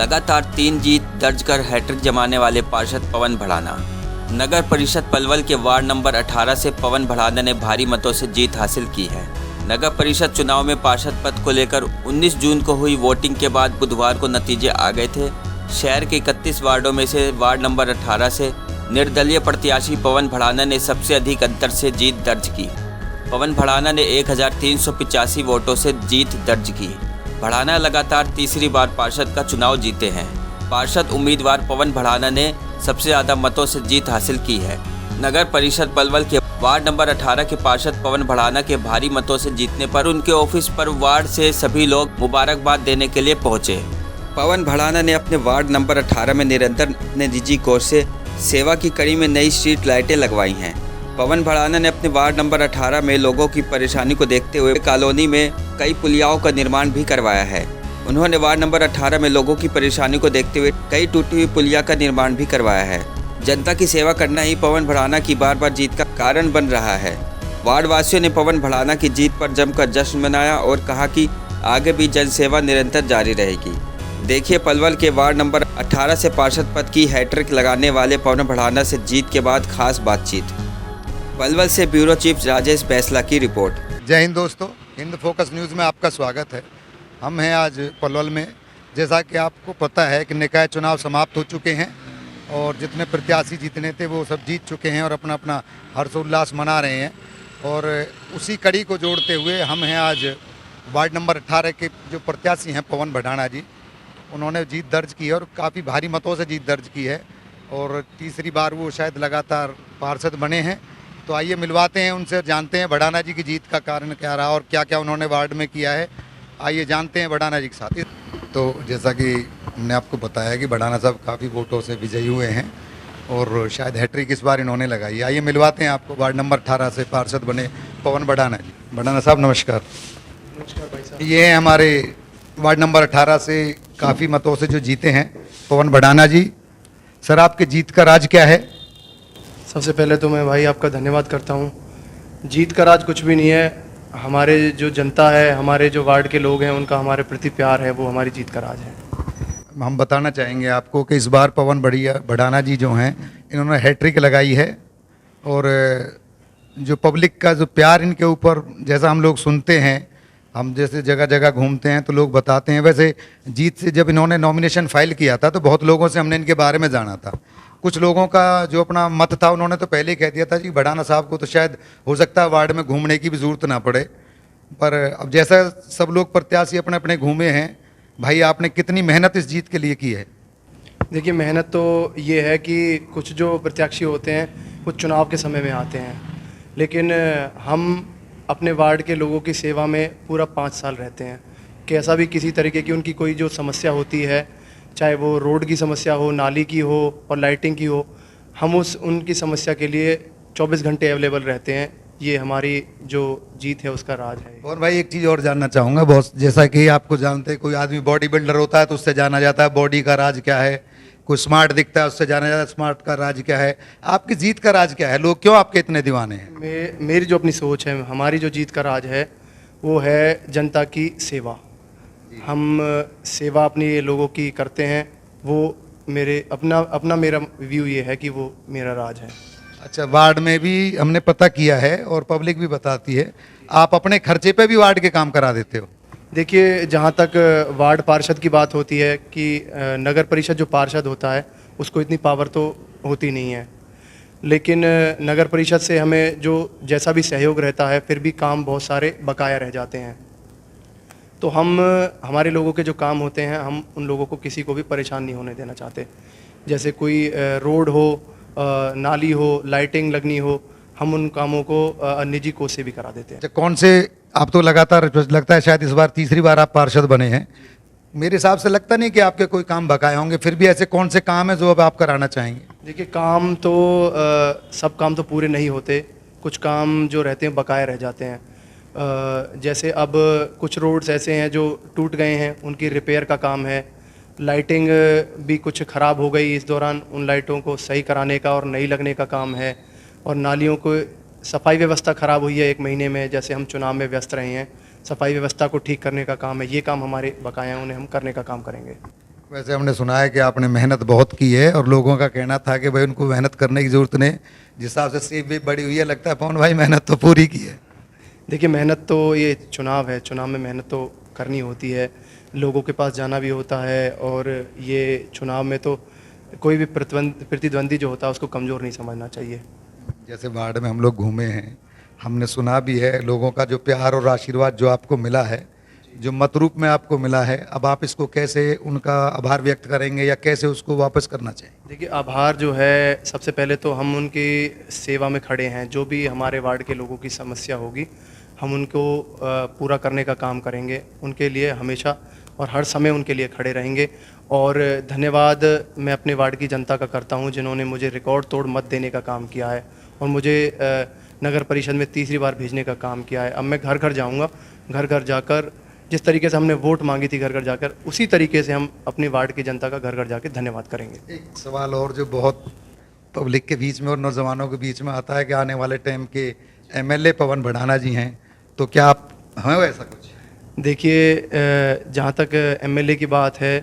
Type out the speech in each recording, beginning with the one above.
लगातार 3 जीत दर्ज कर हैट्रिक जमाने वाले पार्षद पवन भड़ाना। नगर परिषद पलवल के वार्ड नंबर 18 से पवन भड़ाना ने भारी मतों से जीत हासिल की है। नगर परिषद चुनाव में पार्षद पद को लेकर 19 जून को हुई वोटिंग के बाद बुधवार को नतीजे आ गए थे। शहर के 31 वार्डों में से वार्ड नंबर 18 से निर्दलीय प्रत्याशी पवन भड़ाना ने सबसे अधिक अंतर से जीत दर्ज की। पवन भड़ाना ने 1385 वोटों से जीत दर्ज की। भड़ाना लगातार तीसरी बार पार्षद का चुनाव जीते हैं। पार्षद उम्मीदवार पवन भड़ाना ने सबसे ज़्यादा मतों से जीत हासिल की है। नगर परिषद पलवल के वार्ड नंबर 18 के पार्षद पवन भड़ाना के भारी मतों से जीतने पर उनके ऑफिस पर वार्ड से सभी लोग मुबारकबाद देने के लिए पहुंचे। पवन भड़ाना ने अपने वार्ड नंबर 18 में निरंतर अपने निजी कोष से सेवा की कड़ी में नई स्ट्रीट लाइटें लगवाई हैं। पवन भड़ाना ने अपने वार्ड नंबर 18 में लोगों की परेशानी को देखते हुए कॉलोनी में कई पुलियाओं का निर्माण भी करवाया है। उन्होंने वार्ड नंबर 18 में लोगों की परेशानी को देखते हुए कई टूटी हुई पुलिया का निर्माण भी करवाया है। जनता की सेवा करना ही पवन भड़ाना की बार बार जीत का कारण बन रहा है। वार्ड वासियों ने पवन भड़ाना की जीत पर जमकर जश्न मनाया और कहा कि आगे भी जनसेवा निरंतर जारी रहेगी। देखिए पलवल के वार्ड नंबर 18 से पार्षद पद की हैट्रिक लगाने वाले पवन भड़ाना से जीत के बाद खास बातचीत। पलवल से ब्यूरो चीफ राजेश बैसला की रिपोर्ट। जय हिंद दोस्तों, हिंद फोकस न्यूज़ में आपका स्वागत है। हम हैं आज पलवल में। जैसा कि आपको पता है कि निकाय चुनाव समाप्त हो चुके हैं और जितने प्रत्याशी जीतने थे वो सब जीत चुके हैं और अपना अपना हर्षोल्लास मना रहे हैं। और उसी कड़ी को जोड़ते हुए हम हैं आज वार्ड नंबर 18 के जो प्रत्याशी हैं पवन भड़ाना जी, उन्होंने जीत दर्ज की है और काफ़ी भारी मतों से जीत दर्ज की है और तीसरी बार वो शायद लगातार पार्षद बने हैं। तो आइए मिलवाते हैं उनसे, जानते हैं भड़ाना जी की जीत का कारण क्या रहा और क्या क्या उन्होंने वार्ड में किया है। आइए जानते हैं भड़ाना जी के साथ। तो जैसा कि हमने आपको बताया कि भड़ाना साहब काफ़ी वोटों से विजयी हुए हैं और शायद हैट्रिक इस बार इन्होंने लगाई। आइए मिलवाते हैं आपको वार्ड नंबर 18 से पार्षद बने पवन भड़ाना जी। भड़ाना साहब नमस्कार। नमस्कार भाई साहब। ये हैं हमारे वार्ड नंबर 18 से काफ़ी मतों से जो जीते हैं पवन भड़ाना जी। सर आपके जीत का राज क्या है? सबसे पहले तो मैं भाई आपका धन्यवाद करता हूँ। जीत का राज कुछ भी नहीं है, हमारे जो जनता है, हमारे जो वार्ड के लोग हैं, उनका हमारे प्रति प्यार है, वो हमारी जीत का राज है। हम बताना चाहेंगे आपको कि इस बार पवन भड़ाना जी जो हैं इन्होंने हैट्रिक लगाई है और जो पब्लिक का जो प्यार इनके ऊपर, जैसा हम लोग सुनते हैं, हम जैसे जगह जगह घूमते हैं तो लोग बताते हैं। वैसे जीत से जब इन्होंने नॉमिनेशन फाइल किया था तो बहुत लोगों से हमने इनके बारे में जाना था। कुछ लोगों का जो अपना मत था उन्होंने तो पहले ही कह दिया था कि भड़ाना साहब को तो शायद हो सकता है वार्ड में घूमने की भी ज़रूरत ना पड़े। पर अब जैसा सब लोग प्रत्याशी अपने अपने घूमे हैं, भाई आपने कितनी मेहनत इस जीत के लिए की है? देखिए मेहनत तो ये है कि कुछ जो प्रत्याशी होते हैं वो चुनाव के समय में आते हैं, लेकिन हम अपने वार्ड के लोगों की सेवा में पूरा 5 साल रहते हैं। कैसा भी किसी तरीके की उनकी कोई जो समस्या होती है, चाहे वो रोड की समस्या हो, नाली की हो और लाइटिंग की हो, हम उनकी समस्या के लिए 24 घंटे अवेलेबल रहते हैं। ये हमारी जो जीत है उसका राज है। और भाई एक चीज़ और जानना चाहूँगा बॉस, जैसा कि आपको जानते हैं कोई आदमी बॉडी बिल्डर होता है तो उससे जाना जाता है बॉडी का राज क्या है, कोई स्मार्ट दिखता है उससे जाना जाता है स्मार्ट का राज क्या है। आपकी जीत का राज क्या है? लोग क्यों आपके इतने दीवाने हैं? मेरी जो अपनी सोच है, हमारी जो जीत का राज है वो है जनता की सेवा। हम सेवा अपनी लोगों की करते हैं, वो मेरा व्यू ये है कि वो मेरा राज है। अच्छा, वार्ड में भी हमने पता किया है और पब्लिक भी बताती है, आप अपने खर्चे पे भी वार्ड के काम करा देते हो। देखिए जहाँ तक वार्ड पार्षद की बात होती है कि नगर परिषद जो पार्षद होता है उसको इतनी पावर तो होती नहीं है, लेकिन नगर परिषद से हमें जो जैसा भी सहयोग रहता है फिर भी काम बहुत सारे बकाया रह जाते हैं। तो हम हमारे लोगों के जो काम होते हैं हम उन लोगों को किसी को भी परेशान नहीं होने देना चाहते। जैसे कोई रोड हो, नाली हो, लाइटिंग लगनी हो, हम उन कामों को निजी कोष से भी करा देते हैं। कौन से, आप तो लगातार लगता है शायद इस बार तीसरी बार आप पार्षद बने हैं, मेरे हिसाब से लगता नहीं कि आपके कोई काम बकाए होंगे। फिर भी ऐसे कौन से काम है जो अब आप कराना चाहेंगे? देखिए काम तो सब काम तो पूरे नहीं होते, कुछ काम जो रहते हैं बकाया रह जाते हैं। जैसे अब कुछ रोड्स ऐसे हैं जो टूट गए हैं, उनकी रिपेयर का काम है। लाइटिंग भी कुछ ख़राब हो गई, इस दौरान उन लाइटों को सही कराने का और नई लगने का काम है। और नालियों को सफाई व्यवस्था ख़राब हुई है 1 महीने में, जैसे हम चुनाव में व्यस्त रहे हैं, सफाई व्यवस्था को ठीक करने का काम है। ये काम हमारे बकाया उन्हें हम करने का काम करेंगे। वैसे हमने सुना है कि आपने मेहनत बहुत की है और लोगों का कहना था कि भाई उनको मेहनत करने की ज़रूरत नहीं, जिस हिसाब से सीट भी बड़ी हुई है लगता है पवन भाई मेहनत तो पूरी की है। देखिए, मेहनत तो ये चुनाव है, चुनाव में मेहनत तो करनी होती है, लोगों के पास जाना भी होता है, और ये चुनाव में तो कोई भी प्रतिद्वंदी जो होता है उसको कमज़ोर नहीं समझना चाहिए। जैसे वार्ड में हम लोग घूमे हैं, हमने सुना भी है लोगों का जो प्यार और आशीर्वाद जो आपको मिला है, जो मत रूप में आपको मिला है, अब आप इसको कैसे उनका आभार व्यक्त करेंगे या कैसे उसको वापस करना चाहिए? देखिए, आभार जो है, सबसे पहले तो हम उनकी सेवा में खड़े हैं। जो भी हमारे वार्ड के लोगों की समस्या होगी हम उनको पूरा करने का काम करेंगे, उनके लिए हमेशा और हर समय उनके लिए खड़े रहेंगे। और धन्यवाद मैं अपने वार्ड की जनता का करता हूं, जिन्होंने मुझे रिकॉर्ड तोड़ मत देने का काम किया है और मुझे नगर परिषद में तीसरी बार भेजने का काम किया है। अब मैं घर घर जाऊंगा, घर घर जाकर जिस तरीके से हमने वोट मांगी थी घर घर जाकर, उसी तरीके से हम अपनी वार्ड की जनता का घर घर जाकर धन्यवाद करेंगे। एक सवाल और जो बहुत पब्लिक के बीच में और नौजवानों के बीच में आता है कि आने वाले टाइम के एमएलए पवन भड़ाना जी हैं, तो क्या आप हैं ऐसा कुछ? देखिए, जहाँ तक एमएलए की बात है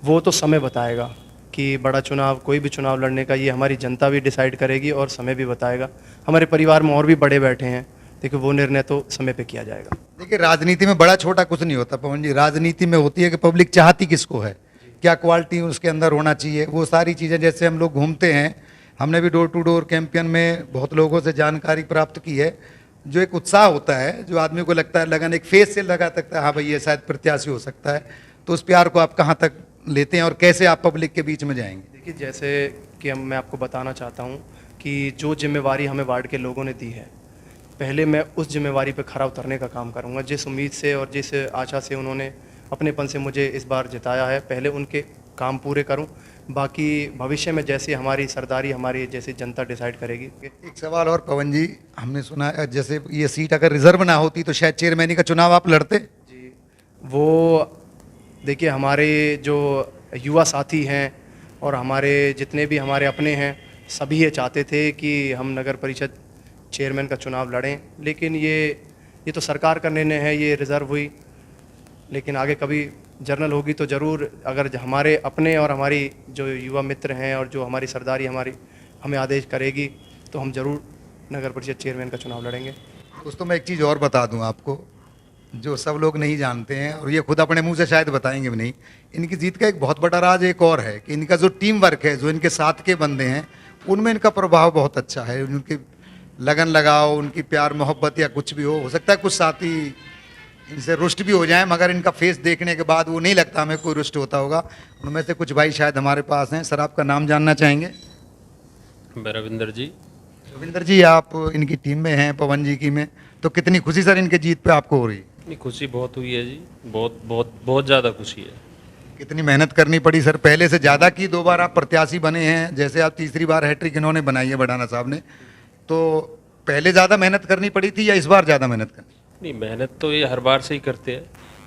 वो तो समय बताएगा कि बड़ा चुनाव, कोई भी चुनाव लड़ने का, ये हमारी जनता भी डिसाइड करेगी और समय भी बताएगा। हमारे परिवार में और भी बड़े बैठे हैं, देखिए वो निर्णय तो समय पे किया जाएगा। देखिए, राजनीति में बड़ा छोटा कुछ नहीं होता पवन जी, राजनीति में होती है कि पब्लिक चाहती किसको है, क्या क्वालिटी उसके अंदर होना चाहिए, वो सारी चीज़ें। जैसे हम लोग घूमते हैं, हमने भी डोर टू डोर कैंपेन में बहुत लोगों से जानकारी प्राप्त की है, जो एक उत्साह होता है, जो आदमी को लगता है, लगन एक फेस से लगा सकता है, हाँ भाई ये शायद प्रत्याशी हो सकता है, तो उस प्यार को आप कहाँ तक लेते हैं और कैसे आप पब्लिक के बीच में जाएंगे? देखिए, जैसे कि मैं आपको बताना चाहता हूँ कि जो जिम्मेवारी हमें वार्ड के लोगों ने दी है, पहले मैं उस जिम्मेवारी पर खरा उतरने का काम करूँगा। जिस उम्मीद से और जिस आशा से उन्होंने अपनेपन से मुझे इस बार जिताया है, पहले उनके काम पूरे करूँ, बाकी भविष्य में जैसी हमारी सरदारी, हमारी जैसी जनता डिसाइड करेगी। एक सवाल और पवन जी, हमने सुना है जैसे ये सीट अगर रिजर्व ना होती तो शायद चेयरमैनी का चुनाव आप लड़ते? जी, वो देखिए, हमारे जो युवा साथी हैं और हमारे जितने भी हमारे अपने हैं, सभी ये चाहते थे कि हम नगर परिषद चेयरमैन का चुनाव लड़ें, लेकिन ये तो सरकार का निर्णय है, ये रिज़र्व हुई। लेकिन आगे कभी जर्नल होगी तो ज़रूर, अगर हमारे अपने और हमारी जो युवा मित्र हैं और जो हमारी सरदारी हमारी हमें आदेश करेगी तो हम ज़रूर नगर परिषद चेयरमैन का चुनाव लड़ेंगे। दोस्तों, मैं एक चीज़ और बता दूं आपको, जो सब लोग नहीं जानते हैं और ये खुद अपने मुंह से शायद बताएंगे भी नहीं, इनकी जीत का एक बहुत बड़ा राज एक और है कि इनका जो टीम वर्क है, जो इनके साथ के बंदे हैं, उनमें इनका प्रभाव बहुत अच्छा है। उनकी लगन लगाओ, उनकी प्यार मोहब्बत या कुछ भी हो सकता है कुछ साथी इनसे रुष्ट भी हो जाए, मगर इनका फेस देखने के बाद वो नहीं लगता हमें कोई रुष्ट होता होगा। उनमें से कुछ भाई शायद हमारे पास हैं। सर, आपका नाम जानना चाहेंगे? रविंदर जी। रविंदर जी, आप इनकी टीम में हैं, पवन जी की में, तो कितनी खुशी सर इनके जीत पे आपको हो रही है? नहीं, खुशी बहुत हुई है जी, बहुत बहुत बहुत ज़्यादा खुशी है। कितनी मेहनत करनी पड़ी सर, पहले से ज़्यादा की? 2 बार आप प्रत्याशी बने हैं, जैसे आप तीसरी बार हैट्रिक इन्होंने बनाई है भड़ाना साहब ने, तो पहले ज़्यादा मेहनत करनी पड़ी थी या इस बार ज़्यादा मेहनत करनी? नहीं, मेहनत तो ये हर बार से ही करते हैं,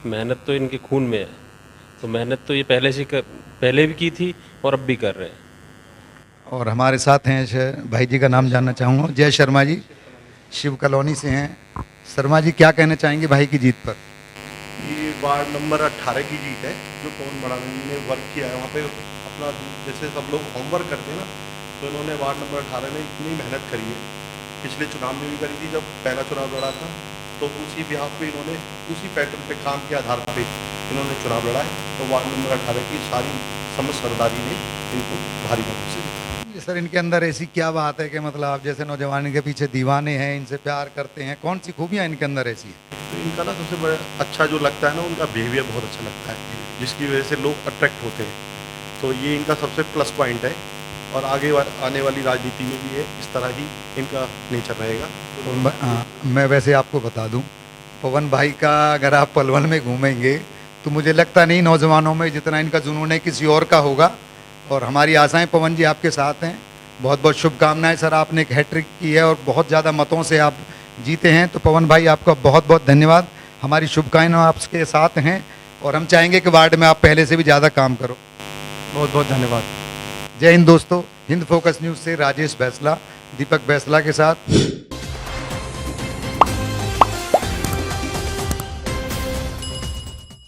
मेहनत तो इनके खून में है, तो मेहनत तो ये पहले भी की थी और अब भी कर रहे हैं। और हमारे साथ हैं भाई जी का नाम जानना चाहूँगा। जय शर्मा जी, शिव कॉलोनी से हैं। शर्मा जी, क्या कहना चाहेंगे भाई की जीत पर? ये वार्ड नंबर 18 की जीत है, जो पवन भड़ाना ने वर्क किया है। वहाँ पे अपना जैसे सब लोग होमवर्क करते हैं ना, तो इन्होंने वार्ड नंबर 18 में इतनी मेहनत करी है। पिछले चुनाव में भी करी थी, जब पहला चुनाव लड़ा था तो उसी बिहाफ पे इन्होंने उसी पैटर्न पे काम के आधार पे इन्होंने चुनाव लड़ा है। तो वार्ड नंबर 18 की सारी समस्त सरदारी ने इनको भारी मदद से जीता। ये सर, इनके अंदर ऐसी क्या बात है कि मतलब आप जैसे नौजवान के पीछे दीवाने हैं, इनसे प्यार करते हैं, कौन सी खूबियाँ इनके अंदर ऐसी है? तो इनका ना सबसे बड़ा अच्छा जो लगता है ना, उनका बिहेवियर बहुत अच्छा लगता है, जिसकी वजह से लोग अट्रैक्ट होते हैं। तो ये इनका सबसे प्लस पॉइंट है और आने वाली राजनीति में भी है इस तरह ही इनका नेचर रहेगा। मैं वैसे आपको बता दूं, पवन भाई का अगर आप पलवल में घूमेंगे तो मुझे लगता नहीं नौजवानों में जितना इनका जुनून है किसी और का होगा। और हमारी आशाएं पवन जी आपके साथ हैं। बहुत बहुत शुभकामनाएं सर, आपने एक हैट्रिक की है और बहुत ज़्यादा मतों से आप जीते हैं, तो पवन भाई आपका बहुत बहुत धन्यवाद। हमारी शुभकामनाएं आपके साथ हैं और हम चाहेंगे कि वार्ड में आप पहले से भी ज़्यादा काम करो। बहुत बहुत धन्यवाद। जय हिंद दोस्तों। हिंद फोकस न्यूज़ से राजेश बैसला, दीपक बैसला के साथ।